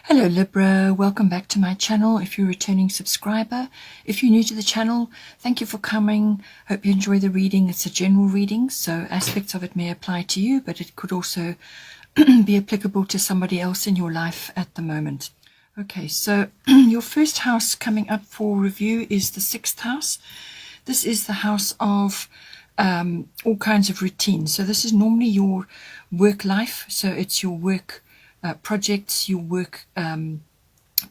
Hello Libra, welcome back to my channel if you're a returning subscriber. If you're new to the channel, thank you for coming. Hope you enjoy the reading. It's a general reading, so aspects of it may apply to you, but it could also be applicable to somebody else in your life at the moment. Okay, so your first house coming up for review is the 6th house. This is the house of all kinds of routines. So this is normally your work life, so it's your work projects, your work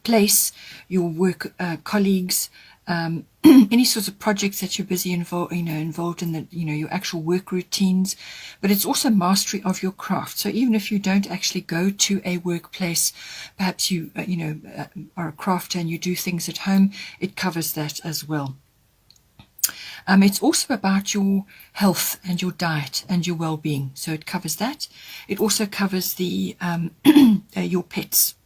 place, your work colleagues, any sorts of projects that you're busy involved in, the your actual work routines. But it's also mastery of your craft. So even if you don't actually go to a workplace, perhaps you are a crafter and you do things at home, it covers that as well. It's also about your health and your diet and your well-being, so it covers that. It also covers the your pets.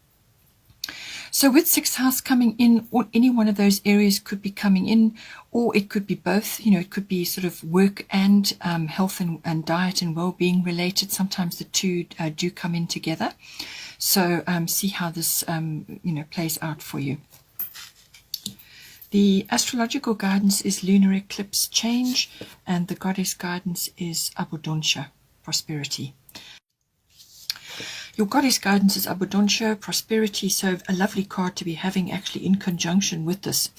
So with 6th house coming in, or any one of those areas could be coming in, or it could be both. It could be sort of work and health and diet and well-being related. Sometimes the two do come in together. So see how this plays out for you. The astrological guidance is lunar eclipse change, and the goddess guidance is Abundancia, prosperity. Your goddess guidance is Abundancia, prosperity, so a lovely card to be having actually in conjunction with this.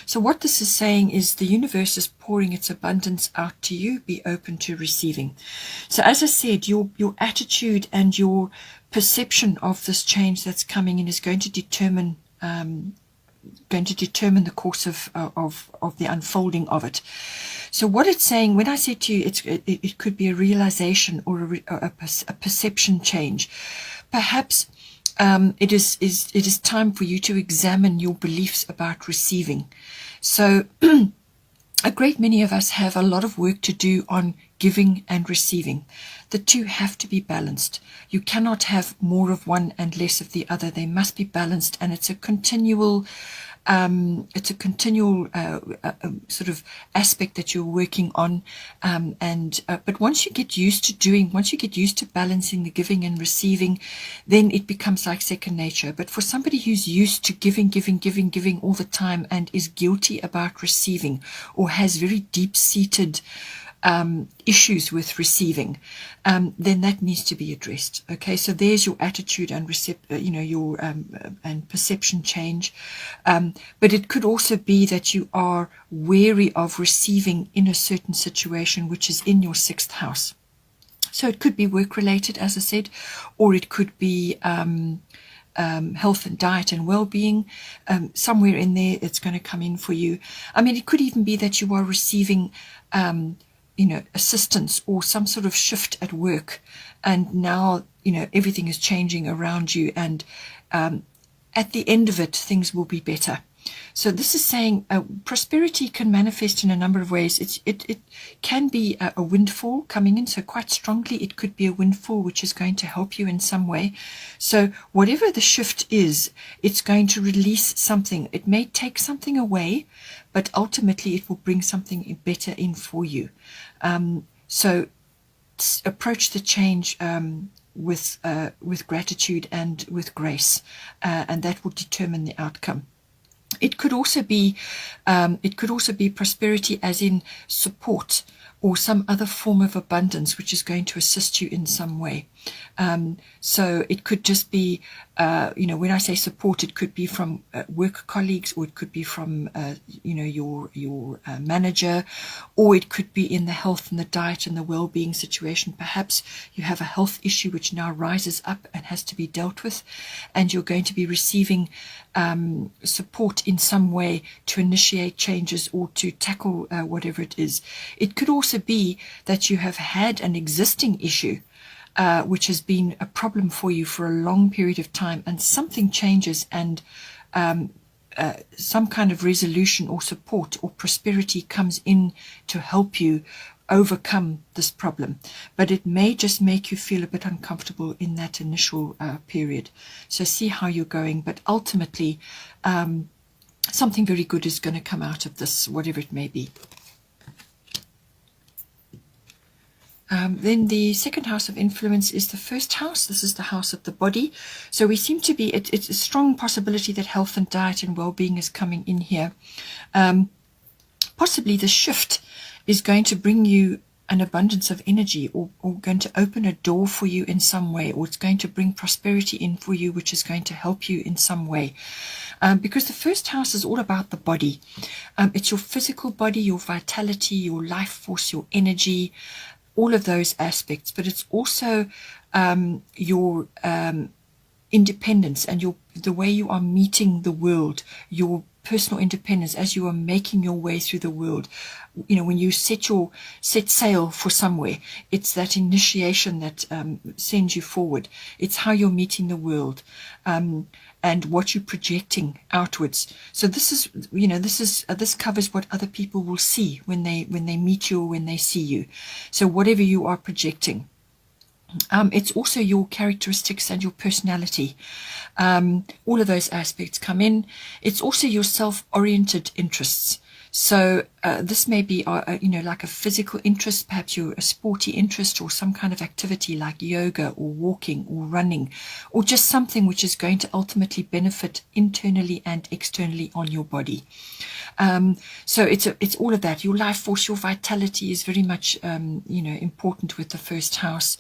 So what this is saying is the universe is pouring its abundance out to you. Be open to receiving. So as I said, your attitude and your perception of this change that's coming in is going to determine the course of the unfolding of it. So what it's saying, when I say to you, it could be a realization or a perception change. Perhaps it is time for you to examine your beliefs about receiving. So a great many of us have a lot of work to do on giving and receiving. The two have to be balanced. You cannot have more of one and less of the other. They must be balanced, and it's a continual sort of aspect that you're working on. But once you get used to balancing the giving and receiving, then it becomes like second nature. But for somebody who's used to giving all the time and is guilty about receiving, or has very deep-seated issues with receiving, then that needs to be addressed. Okay, so there's your attitude and and perception change. But it could also be that you are wary of receiving in a certain situation, which is in your 6th house. So it could be work related, as I said, or it could be health and diet and well-being. Somewhere in there it's going to come in for you. I mean, it could even be that you are receiving assistance or some sort of shift at work, and now everything is changing around you, and at the end of it things will be better. So this is saying prosperity can manifest in a number of ways. It can be a windfall coming in, so quite strongly it could be a windfall which is going to help you in some way. So whatever the shift is, it's going to release something. It may take something away, but ultimately it will bring something better in for you. So approach the change with gratitude and with grace, and that will determine the outcome. It could also be prosperity as in support or some other form of abundance which is going to assist you in some way. So it could just be, when I say support, it could be from work colleagues, or it could be from, your manager, or it could be in the health and the diet and the well-being situation. Perhaps you have a health issue which now rises up and has to be dealt with, and you're going to be receiving support in some way to initiate changes or to tackle whatever it is. It could also be that you have had an existing issue which has been a problem for you for a long period of time, and something changes, and some kind of resolution or support or prosperity comes in to help you overcome this problem. But it may just make you feel a bit uncomfortable in that initial period. So see how you're going, but ultimately something very good is going to come out of this, whatever it may be. Then the second house of influence is the first house. This is the house of the body. So we seem to be, it's a strong possibility that health and diet and well-being is coming in here. Possibly the shift is going to bring you an abundance of energy, or going to open a door for you in some way, or it's going to bring prosperity in for you, which is going to help you in some way. Because the first house is all about the body. It's your physical body, your vitality, your life force, your energy, all of those aspects. But it's also your independence and the way you are meeting the world, your personal independence as you are making your way through the world. You know, when you set sail for somewhere, it's that initiation that sends you forward. It's how you're meeting the world, and what you're projecting outwards. So this is, you know, this covers what other people will see when they meet you or when they see you. So whatever you are projecting. It's also your characteristics and your personality. All of those aspects come in. It's also your self-oriented interests. So this may be, you know, like a physical interest, perhaps you're a sporty interest, or some kind of activity like yoga or walking or running, or just something which is going to ultimately benefit internally and externally on your body. So it's all of that. Your life force, your vitality is very much, you know, important with the first house.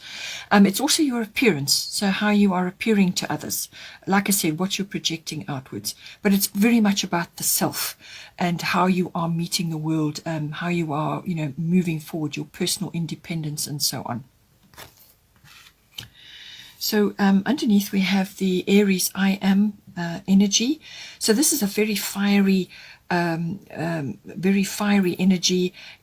It's also your appearance, so how you are appearing to others. Like I said, what you're projecting outwards. But it's very much about the self and how you are meeting the world, how you are, you know, moving forward, your personal independence and so on. So underneath we have the Aries I am energy. So this is a very fiery energy,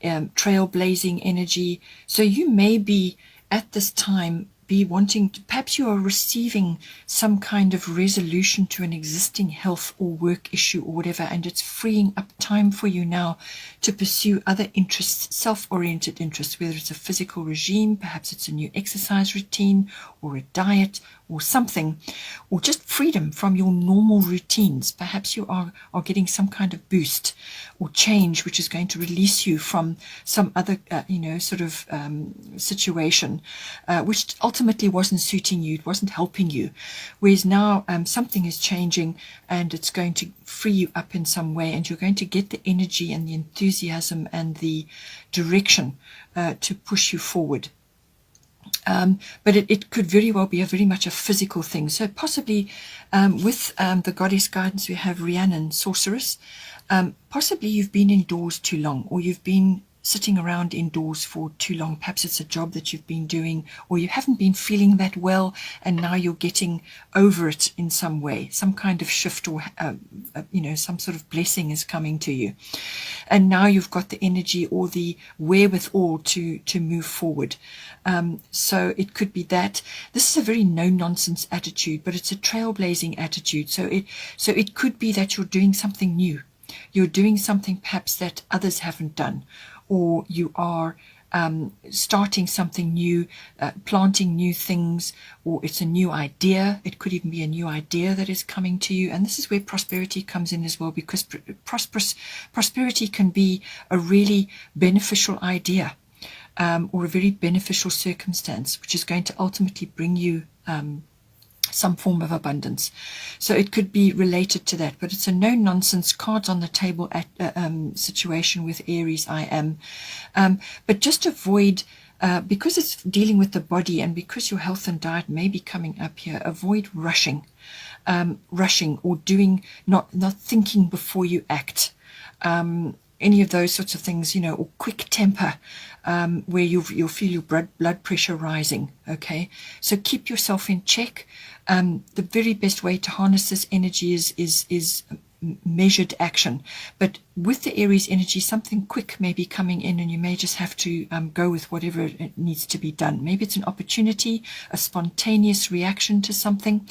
trailblazing energy. So you may be at this time be wanting to, perhaps you are receiving some kind of resolution to an existing health or work issue or whatever, and it's freeing up time for you now to pursue other interests, self-oriented interests, whether it's a physical regime, perhaps it's a new exercise routine or a diet or something, or just freedom from your normal routines. Perhaps you are getting some kind of boost or change which is going to release you from some other you know, sort of situation which ultimately wasn't suiting you, it wasn't helping you, whereas now something is changing and it's going to free you up in some way, and you're going to get the energy and the enthusiasm and the direction to push you forward. But it could very well be very much a physical thing. So possibly with the goddess guidance we have Rhiannon, sorceress. Possibly you've been indoors too long, or you've been sitting around indoors for too long. Perhaps it's a job that you've been doing, or you haven't been feeling that well, and now you're getting over it in some way. Some kind of shift, or you know, some sort of blessing is coming to you, and now you've got the energy or the wherewithal to move forward. So it could be that this is a very no-nonsense attitude, but it's a trailblazing attitude. So it could be that you're doing something new. You're doing something perhaps that others haven't done, or you are starting something new, planting new things, or it's a new idea. It could even be a new idea that is coming to you. And this is where prosperity comes in as well, because prosperity can be a really beneficial idea, or a very beneficial circumstance, which is going to ultimately bring you some form of abundance. So it could be related to that, but it's a no-nonsense, cards on the table situation with Aries I am. But just avoid, because it's dealing with the body, and because your health and diet may be coming up here, avoid rushing or doing, not thinking before you act. Any of those sorts of things, you know, or quick temper, where you'll feel your blood pressure rising. Okay, so keep yourself in check. The very best way to harness this energy is measured action. But with the Aries energy, something quick may be coming in, and you may just have to go with whatever it needs to be done. Maybe it's an opportunity, a spontaneous reaction to something.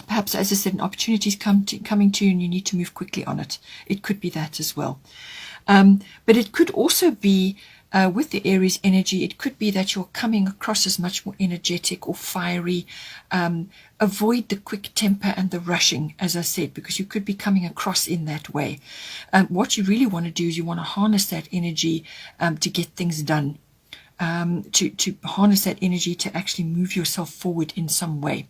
Perhaps, as I said, an opportunity is coming to you and you need to move quickly on it. It could be that as well. But it could also be, with the Aries energy, it could be that you're coming across as much more energetic or fiery. Avoid the quick temper and the rushing, as I said, because you could be coming across in that way. What you really want to do is you want to harness that energy to get things done. to harness that energy to actually move yourself forward in some way.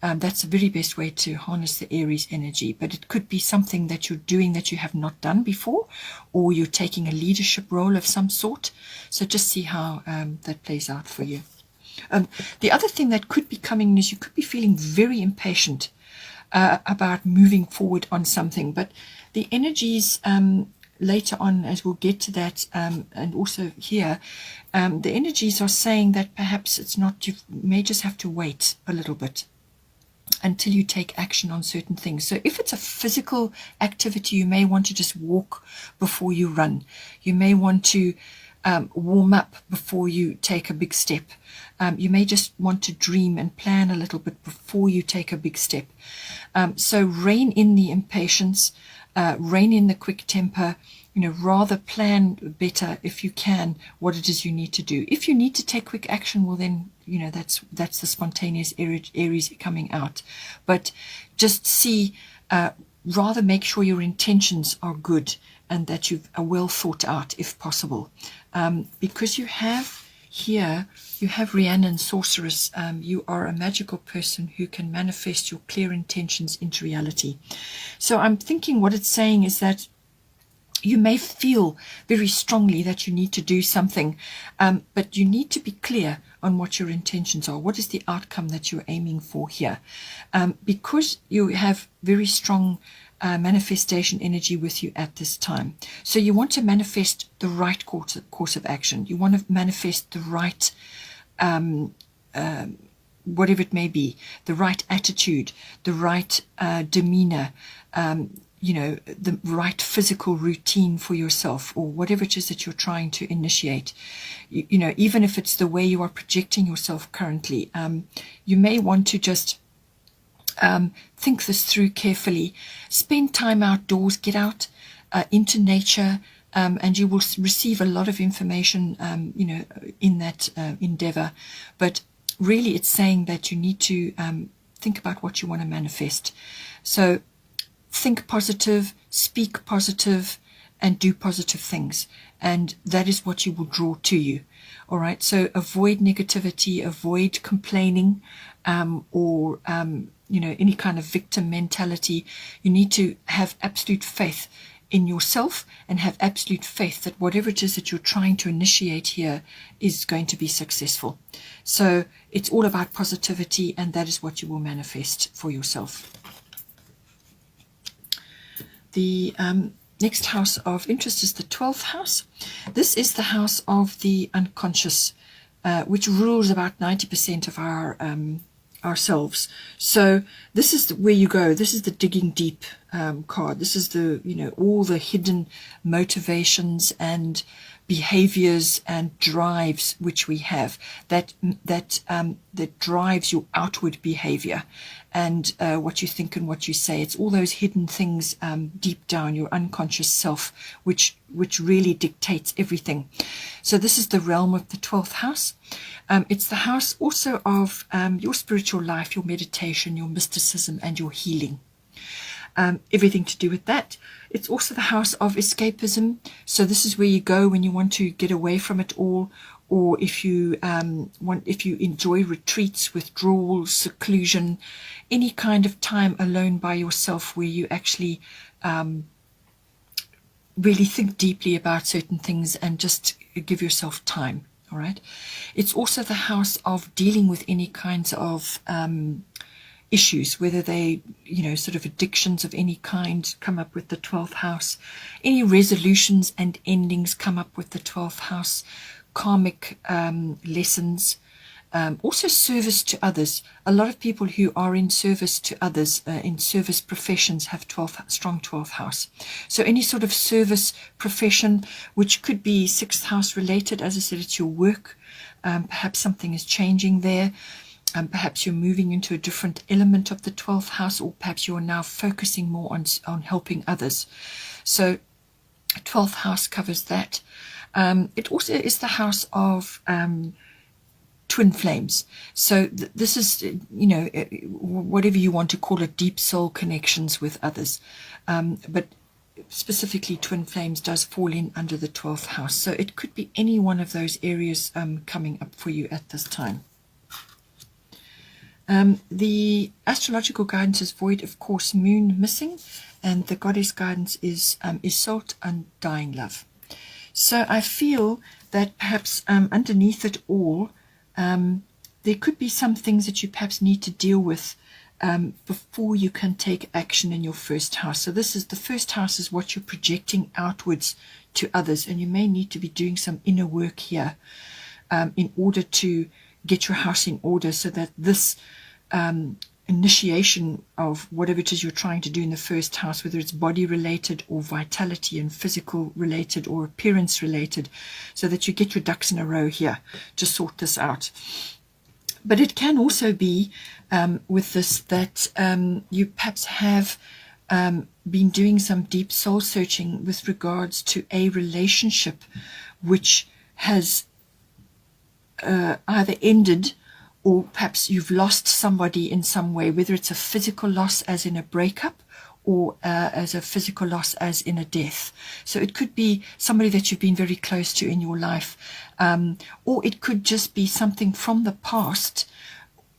That's the very best way to harness the Aries energy. But it could be something that you're doing that you have not done before, or you're taking a leadership role of some sort. So just see how that plays out for you. The other thing that could be coming is you could be feeling very impatient about moving forward on something. But the energies later on, as we'll get to that, and also here, the energies are saying that perhaps it's not, you may just have to wait a little bit until you take action on certain things. So if it's a physical activity, you may want to just walk before you run. You may want to warm up before you take a big step. You may just want to dream and plan a little bit before you take a big step. So rein in the impatience, rein in the quick temper. Rather plan better if you can what it is you need to do. If you need to take quick action, well then, that's the spontaneous Aries coming out. But just see, rather make sure your intentions are good and that you are well thought out if possible. Because you have here, you have Rhiannon Sorceress. You are a magical person who can manifest your clear intentions into reality. So I'm thinking what it's saying is that you may feel very strongly that you need to do something, but you need to be clear on what your intentions are. What is the outcome that you're aiming for here? Because you have very strong manifestation energy with you at this time. So you want to manifest the right course of action. You want to manifest the right, whatever it may be, the right attitude, the right demeanor, the right physical routine for yourself, or whatever it is that you're trying to initiate. Even if it's the way you are projecting yourself currently, you may want to just think this through carefully. Spend time outdoors, get out into nature, and you will receive a lot of information, in that endeavor. But really, it's saying that you need to think about what you want to manifest. So think positive, speak positive, and do positive things. And that is what you will draw to you. All right. So avoid negativity, avoid complaining, or any kind of victim mentality. You need to have absolute faith in yourself and have absolute faith that whatever it is that you're trying to initiate here is going to be successful. So it's all about positivity, and that is what you will manifest for yourself. The next house of interest is the 12th house. This is the house of the unconscious, which rules about 90% of our ourselves. So this is where you go. This is the digging deep card. This is the all the hidden motivations and behaviors and drives which we have that drives your outward behavior and what you think and what you say. It's all those hidden things deep down, your unconscious self, which really dictates everything. So this is the realm of the 12th house. It's the house also of your spiritual life, your meditation, your mysticism, and your healing. Everything to do with that. It's also the house of escapism. So this is where you go when you want to get away from it all, or if you enjoy retreats, withdrawals, seclusion, any kind of time alone by yourself where you actually really think deeply about certain things and just give yourself time. All right. It's also the house of dealing with any kinds of issues, whether they, sort of addictions of any kind come up with the 12th house. Any resolutions and endings come up with the 12th house. Karmic lessons. Also service to others. A lot of people who are in service to others, in service professions, have strong 12th house. So any sort of service profession, which could be 6th house related, as I said, it's your work. Perhaps something is changing there. Perhaps you're moving into a different element of the 12th house, or perhaps you're now focusing more on helping others. So 12th house covers that. It also is the house of twin flames. So this is, whatever you want to call it, deep soul connections with others. But specifically twin flames does fall in under the 12th house. So it could be any one of those areas coming up for you at this time. The astrological guidance is void of course moon missing, and the goddess guidance is Isolde, undying love. So I feel that perhaps underneath it all, there could be some things that you perhaps need to deal with before you can take action in your first house. So this is the first house, is what you're projecting outwards to others, and you may need to be doing some inner work here in order to get your house in order, so that this initiation of whatever it is you're trying to do in the first house, whether it's body related or vitality and physical related or appearance related, so that you get your ducks in a row here to sort this out. But it can also be with this that you perhaps have been doing some deep soul searching with regards to a relationship which has either ended, or perhaps you've lost somebody in some way, whether it's a physical loss as in a breakup, or as a physical loss as in a death. So it could be somebody that you've been very close to in your life, or it could just be something from the past,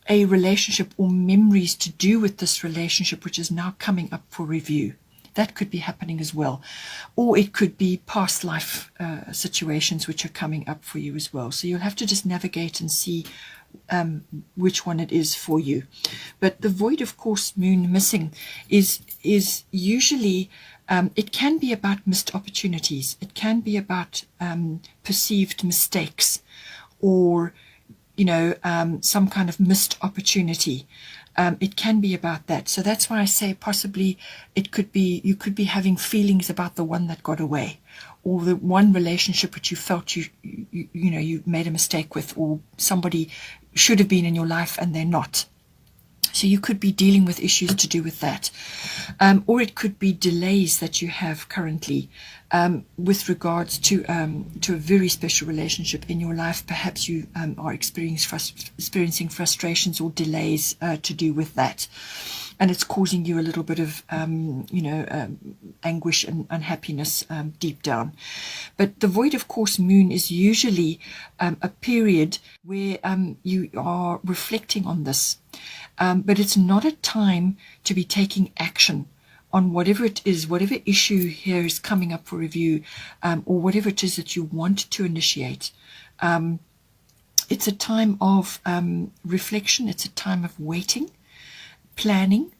a relationship or memories to do with this relationship which is now coming up for review. That could be happening as well. Or it could be past life situations which are coming up for you as well. So you'll have to just navigate and see which one it is for you. But the void of course moon missing is usually, it can be about missed opportunities. It can be about perceived mistakes, or some kind of missed opportunity. It can be about that. So that's why I say possibly it could be, you could be having feelings about the one that got away, or the one relationship which you felt you made a mistake with, or somebody should have been in your life and they're not. So you could be dealing with issues to do with that. Or it could be delays that you have currently with regards to a very special relationship in your life. Perhaps you are experiencing frustrations or delays to do with that. And it's causing you a little bit of, anguish and unhappiness deep down. But the void of course moon is usually a period where you are reflecting on this. But it's not a time to be taking action on whatever it is, whatever issue here is coming up for review, or whatever it is that you want to initiate. It's a time of reflection. It's a time of waiting, planning.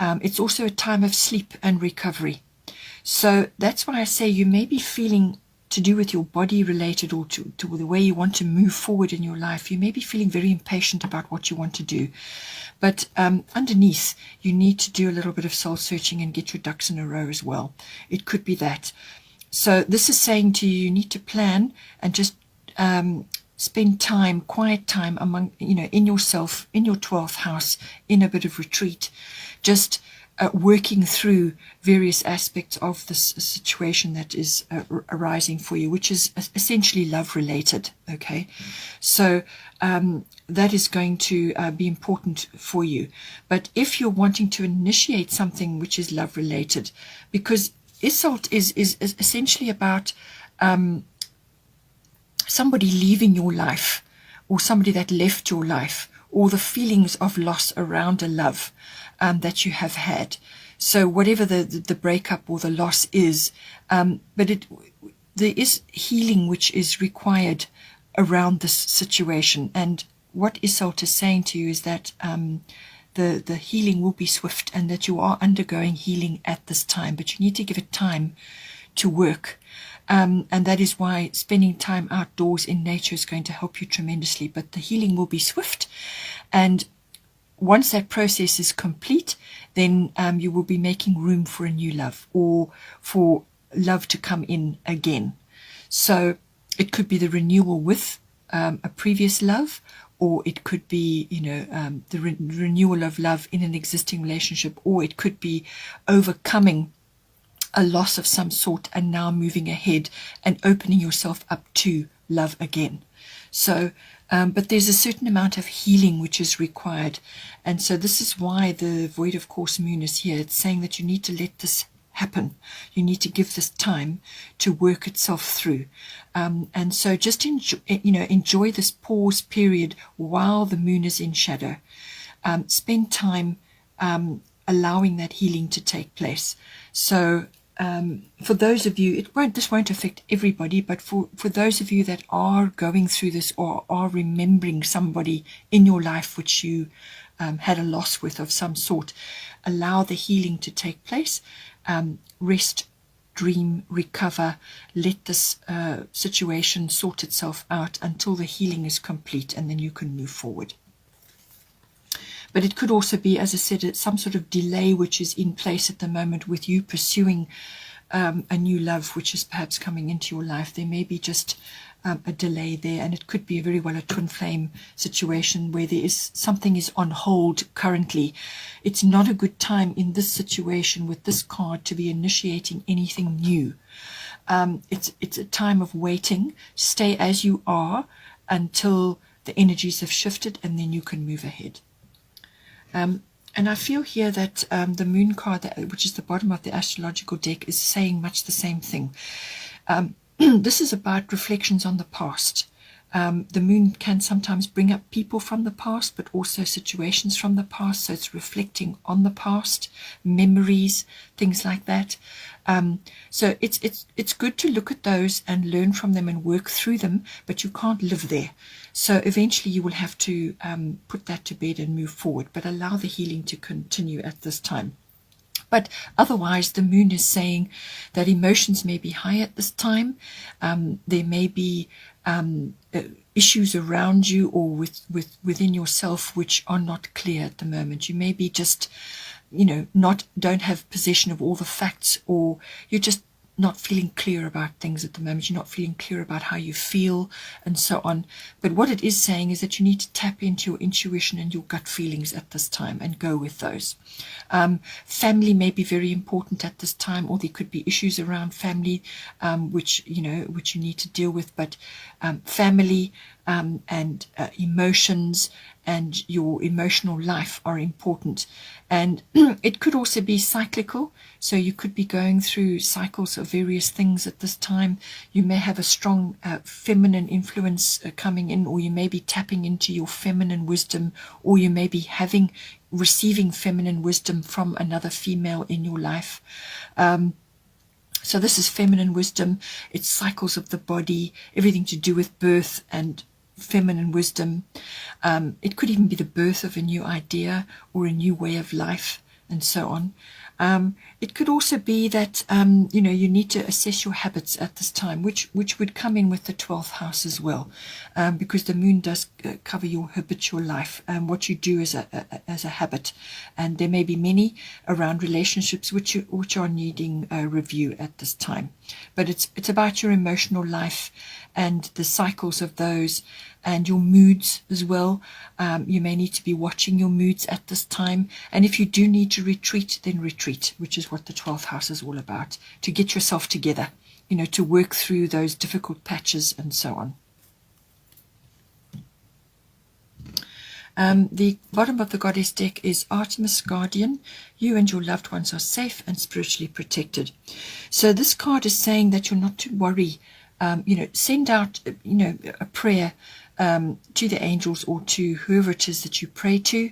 It's also a time of sleep and recovery. So that's why I say you may be feeling, to do with your body related, or to the way you want to move forward in your life, you may be feeling very impatient about what you want to do. But underneath, you need to do a little bit of soul searching and get your ducks in a row as well. It could be that. So this is saying to you, you need to plan and just spend time, quiet time among, in yourself, in your 12th house, in a bit of retreat, just working through various aspects of this situation that is arising for you, which is essentially love related. Okay, so that is going to be important for you. But if you're wanting to initiate something which is love related, because Isolde is essentially about somebody leaving your life, or somebody that left your life, or the feelings of loss around a love that you have had. So whatever the breakup or the loss is, but there is healing which is required around this situation. And what Isolde is saying to you is that the healing will be swift, and that you are undergoing healing at this time, but you need to give it time to work. And that is why spending time outdoors in nature is going to help you tremendously. But the healing will be swift, and once that process is complete, then you will be making room for a new love, or for love to come in again. So it could be the renewal with a previous love, or it could be, the renewal of love in an existing relationship, or it could be overcoming a loss of some sort and now moving ahead and opening yourself up to love again. So but there's a certain amount of healing which is required, and so this is why the void of course moon is here. It's saying that you need to let this happen. You need to give this time to work itself through. And so just enjoy this pause period while the moon is in shadow. Spend time allowing that healing to take place. So for those of you, this won't affect everybody, but for those of you that are going through this or are remembering somebody in your life which you had a loss with of some sort, allow the healing to take place. Rest, dream, recover, let this situation sort itself out until the healing is complete, and then you can move forward. But it could also be, as I said, some sort of delay which is in place at the moment with you pursuing a new love which is perhaps coming into your life. There may be just a delay there, and it could be very well a twin flame situation where there is something is on hold currently. It's not a good time in this situation with this card to be initiating anything new. It's a time of waiting. Stay as you are until the energies have shifted, and then you can move ahead. And I feel here that the moon card, which is the bottom of the astrological deck, is saying much the same thing. This is about reflections on the past. The moon can sometimes bring up people from the past, but also situations from the past. So it's reflecting on the past, memories, things like that. So it's good to look at those and learn from them and work through them, but you can't live there. So eventually you will have to put that to bed and move forward, but allow the healing to continue at this time. But otherwise, the moon is saying that emotions may be high at this time. There may be issues around you or within yourself which are not clear at the moment. You may be just, don't have possession of all the facts, or you're just not feeling clear about things at the moment. You're not feeling clear about how you feel and so on. But what it is saying is that you need to tap into your intuition and your gut feelings at this time and go with those. Family may be very important at this time, or there could be issues around family which you need to deal with. But family and emotions and your emotional life are important. And it could also be cyclical. So you could be going through cycles of various things at this time. You may have a strong feminine influence coming in, or you may be tapping into your feminine wisdom, or you may be receiving feminine wisdom from another female in your life. So this is feminine wisdom. It's cycles of the body, everything to do with birth and feminine wisdom. It could even be the birth of a new idea or a new way of life, and so on. It could also be that you need to assess your habits at this time, which would come in with the 12th house as well, because the moon does cover your habitual life and what you do as a habit. And there may be many around relationships which are needing a review at this time. But it's about your emotional life and the cycles of those, and your moods as well. You may need to be watching your moods at this time. And if you do need to retreat, then retreat, which is what the 12th house is all about, to get yourself together, to work through those difficult patches and so on. The bottom of the goddess deck is Artemis Guardian. You and your loved ones are safe and spiritually protected. So this card is saying that you're not to worry. Send out, a prayer to the angels or to whoever it is that you pray to.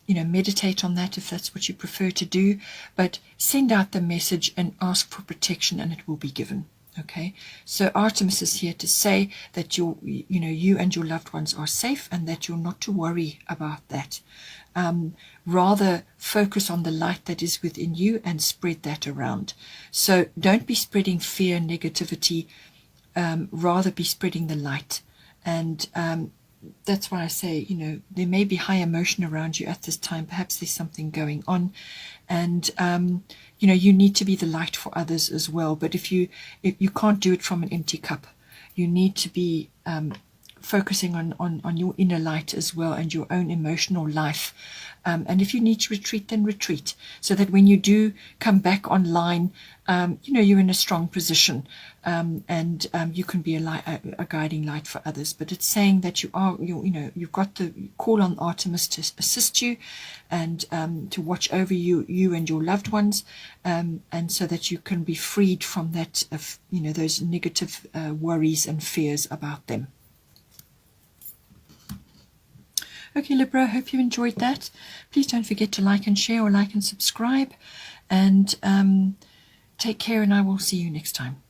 Meditate on that if that's what you prefer to do. But send out the message and ask for protection, and it will be given. Okay, so Artemis is here to say that you and your loved ones are safe, and that you're not to worry about that. Rather focus on the light that is within you and spread that around. So don't be spreading fear and negativity, rather be spreading the light. And that's why I say, there may be high emotion around you at this time. Perhaps there's something going on, and you need to be the light for others as well. But if you can't do it from an empty cup, you need to be focusing on your inner light as well, and your own emotional life. And if you need to retreat, then retreat, so that when you do come back online, you're in a strong position, and you can be a guiding light for others. But it's saying that you've got the call on Artemis to assist you, and to watch over you and your loved ones, and so that you can be freed from that, those negative worries and fears about them. Okay, Libra, I hope you enjoyed that. Please don't forget to like and share, or like and subscribe. And take care, and I will see you next time.